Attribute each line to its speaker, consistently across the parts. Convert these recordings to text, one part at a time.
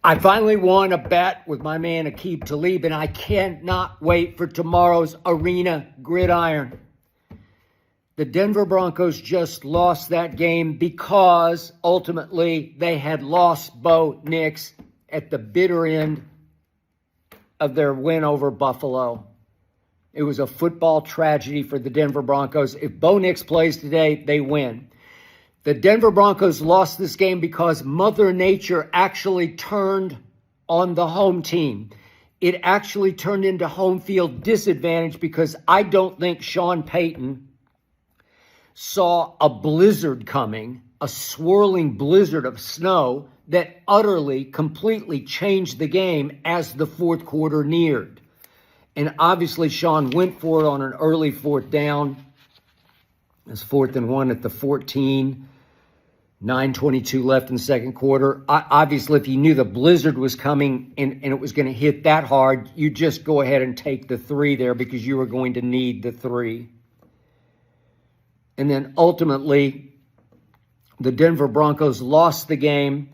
Speaker 1: I finally won a bet with my man Aqib Talib, and I cannot wait for tomorrow's Arena Gridiron. The Denver Broncos just lost that game because ultimately they had lost Bo Nix at the bitter end of their win over Buffalo. It was a football tragedy for the Denver Broncos. If Bo Nix plays today, they win. The Denver Broncos lost this game because Mother Nature actually turned on the home team. It actually turned into home field disadvantage because I don't think Sean Payton saw a blizzard coming, a swirling blizzard of snow that utterly, completely changed the game as the fourth quarter neared. And obviously Sean went for it on an early fourth down. It was 4th and 1 at the 14. 9:22 left in the second quarter. Obviously, if you knew the blizzard was coming and it was going to hit that hard, you just go ahead and take the 3 there because you were going to need the 3. And then ultimately, the Denver Broncos lost the game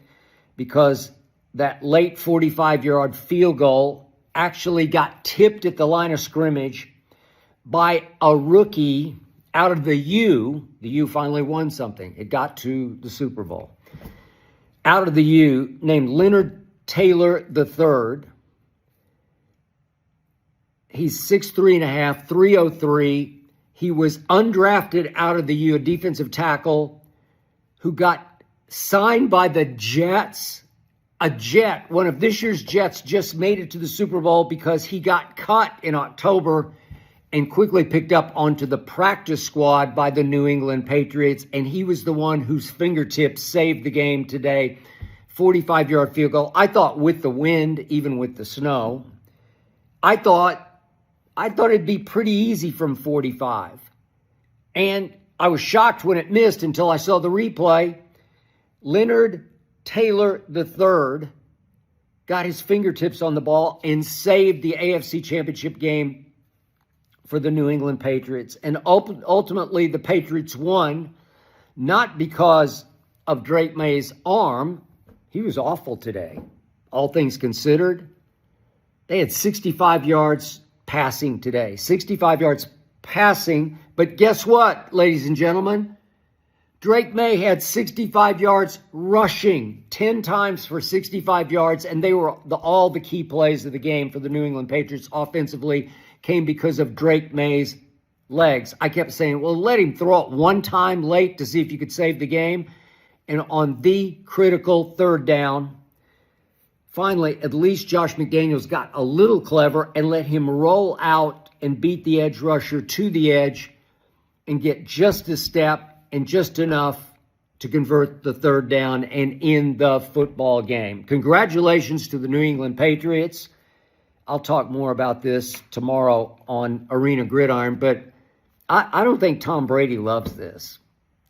Speaker 1: because that late 45-yard field goal actually got tipped at the line of scrimmage by a rookie out of the U. The U finally won something. It got to the Super Bowl. Out of the U, named Leonard Taylor III. He's 6'3.5", 303. He was undrafted out of the U, a defensive tackle who got signed by the Jets. A Jet, one of this year's Jets, just made it to the Super Bowl because he got cut in October and quickly picked up onto the practice squad by the New England Patriots. And he was the one whose fingertips saved the game today. 45-yard field goal. I thought with the wind, even with the snow, I thought it'd be pretty easy from 45. And I was shocked when it missed until I saw the replay. Leonard Taylor III got his fingertips on the ball and saved the AFC Championship game for the New England Patriots. And ultimately, the Patriots won, not because of Drake Maye's arm. He was awful today, all things considered. They had 65 yards passing today, 65 yards passing. But guess what, ladies and gentlemen? Drake Maye had 65 yards rushing, 10 times for 65 yards, and they were all the key plays of the game for the New England Patriots offensively came because of Drake Maye's legs. I kept saying, well, let him throw it one time late to see if you could save the game. And on the critical third down, finally, at least Josh McDaniels got a little clever and let him roll out and beat the edge rusher to the edge and get just a step and just enough to convert the third down and end the football game. Congratulations to the New England Patriots. I'll talk more about this tomorrow on Arena Gridiron, but I don't think Tom Brady loves this.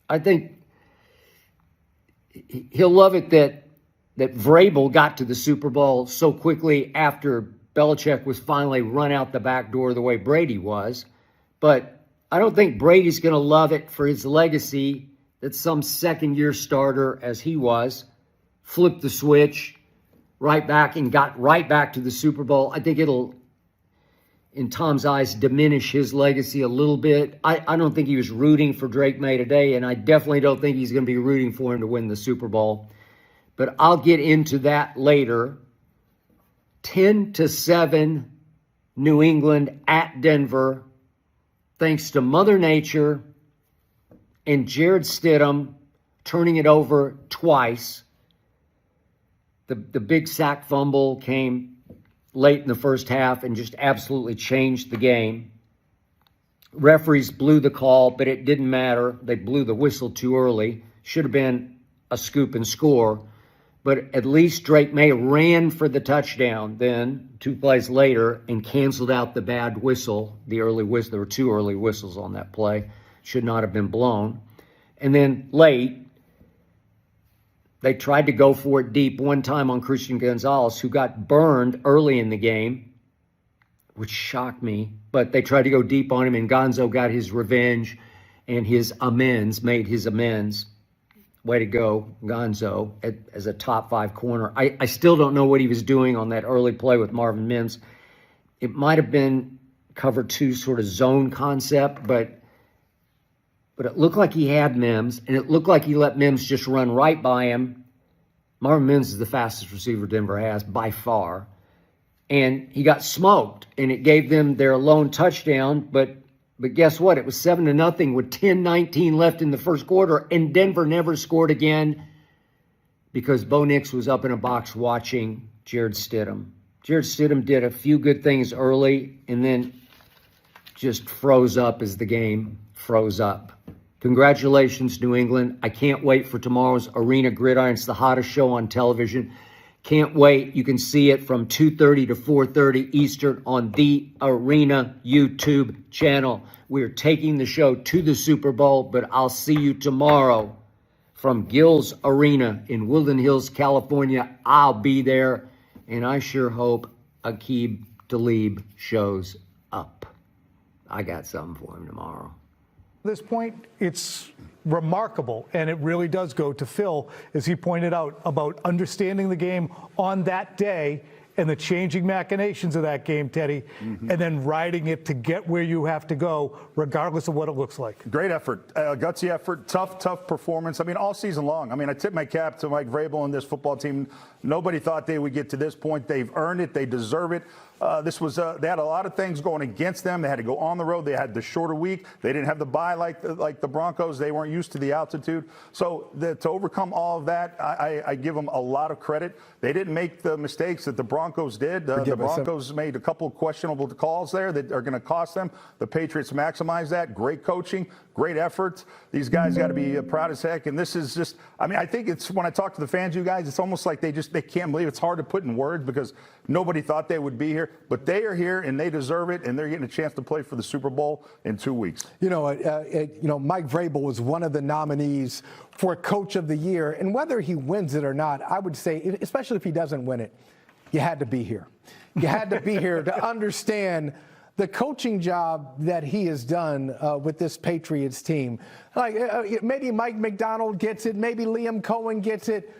Speaker 1: I think he'll love it that Vrabel got to the Super Bowl so quickly after Belichick was finally run out the back door the way Brady was. But I don't think Brady's going to love it for his legacy that some second-year starter, as he was, flipped the switch right back and got right back to the Super Bowl. I think it'll, in Tom's eyes, diminish his legacy a little bit. I don't think he was rooting for Drake Maye today, and I definitely don't think he's going to be rooting for him to win the Super Bowl. But I'll get into that later. 10-7, New England at Denver, thanks to Mother Nature and Jared Stidham turning it over twice. The big sack fumble came late in the first half and just absolutely changed the game. Referees blew the call, but it didn't matter. They blew the whistle too early. Should have been a scoop and score. But at least Drake Maye ran for the touchdown then, 2 plays later, and canceled out the bad whistle, the early whistle. There were 2 early whistles on that play. Should not have been blown. And then late, they tried to go for it deep one time on Christian Gonzalez, who got burned early in the game, which shocked me. But they tried to go deep on him, and Gonzo got his revenge and his amends, made his amends way to go, Gonzo, as a top 5 corner. I still don't know what he was doing on that early play with Marvin Mims. It might have been cover 2 sort of zone concept, but it looked like he had Mims, and it looked like he let Mims just run right by him. Marvin Mims is the fastest receiver Denver has by far. And he got smoked, and it gave them their lone touchdown. But guess what? It was 7-0 with 10:19 left in the first quarter, and Denver never scored again because Bo Nix was up in a box watching Jared Stidham. Jared Stidham did a few good things early and then just froze up as the game froze up. Congratulations, New England. I can't wait for tomorrow's Arena Gridiron. It's the hottest show on television. Can't wait. You can see it from 2:30 to 4:30 Eastern on the Arena YouTube channel. We're taking the show to the Super Bowl, but I'll see you tomorrow from Gil's Arena in Woodland Hills, California. I'll be there, and I sure hope Aqib Talib shows up. I got something for him tomorrow.
Speaker 2: At this point, it's remarkable, and it really does go to Phil, as he pointed out, about understanding the game on that day and the changing machinations of that game, Teddy, and then riding it to get where you have to go, regardless of what it looks like.
Speaker 3: Great effort, gutsy effort, tough performance. I mean, all season long. I mean, I tip my cap to Mike Vrabel and this football team. Nobody thought they would get to this point. They've earned it. They deserve it. They had a lot of things going against them. They had to go on the road. They had the shorter week. They didn't have the bye like the Broncos. They weren't used to the altitude. So to overcome all of that, I give them a lot of credit. They didn't make the mistakes that the Broncos did. The Broncos made a couple of questionable calls there that are going to cost them. The Patriots maximize that. Great coaching, great effort. These guys got to be proud as heck. And this is just, I mean, I think it's, when I talk to the fans, you guys, it's almost like they can't believe. It's hard to put in words because nobody thought they would be here. But they are here, and they deserve it, and they're getting a chance to play for the Super Bowl in 2 weeks.
Speaker 4: You know, Mike Vrabel was one of the nominees for Coach of the Year, and whether he wins it or not, I would say, especially if he doesn't win it, you had to be here. You had to be here to understand the coaching job that he has done with this Patriots team. Like maybe Mike McDonald gets it, maybe Liam Cohen gets it,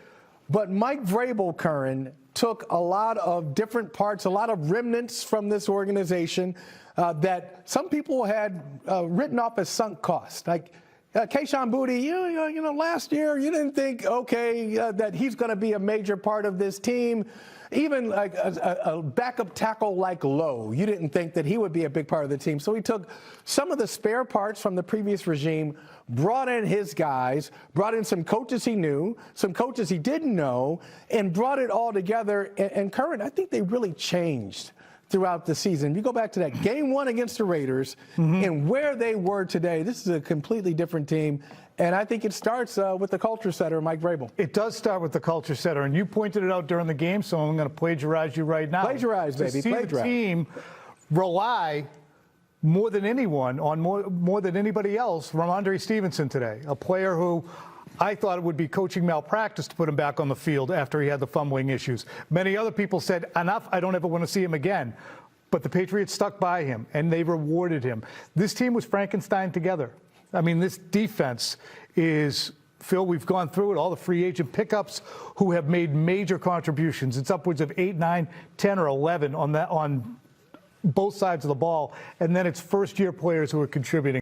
Speaker 4: but Mike Vrabel, Curran, took a lot of different parts, a lot of remnants from this organization that some people had written off as sunk cost. Like Kayshon Boutte, you know, last year you didn't think, okay, that he's going to be a major part of this team. Even like a backup tackle like Lowe, you didn't think that he would be a big part of the team. So he took some of the spare parts from the previous regime, brought in his guys, brought in some coaches he knew, some coaches he didn't know, and brought it all together. And Curran, I think they really changed throughout the season. You go back to that game 1 against the Raiders and where they were today, this is a completely different team. And I think it starts with the culture setter, Mike Vrabel.
Speaker 2: It does start with the culture setter, and you pointed it out during the game, so I'm going to plagiarize you right now.
Speaker 4: Plagiarize, baby,
Speaker 2: plagiarize. The team rely more than anyone on more than anybody else from Ramondre Stevenson today, a player who I thought it would be coaching malpractice to put him back on the field after he had the fumbling issues. Many other people said, enough, I don't ever want to see him again. But the Patriots stuck by him, and they rewarded him. This team was Frankenstein together. I mean, this defense is, Phil, we've gone through it, all the free agent pickups who have made major contributions. It's upwards of 8, 9, 10, or 11 on both sides of the ball. And then it's first-year players who are contributing.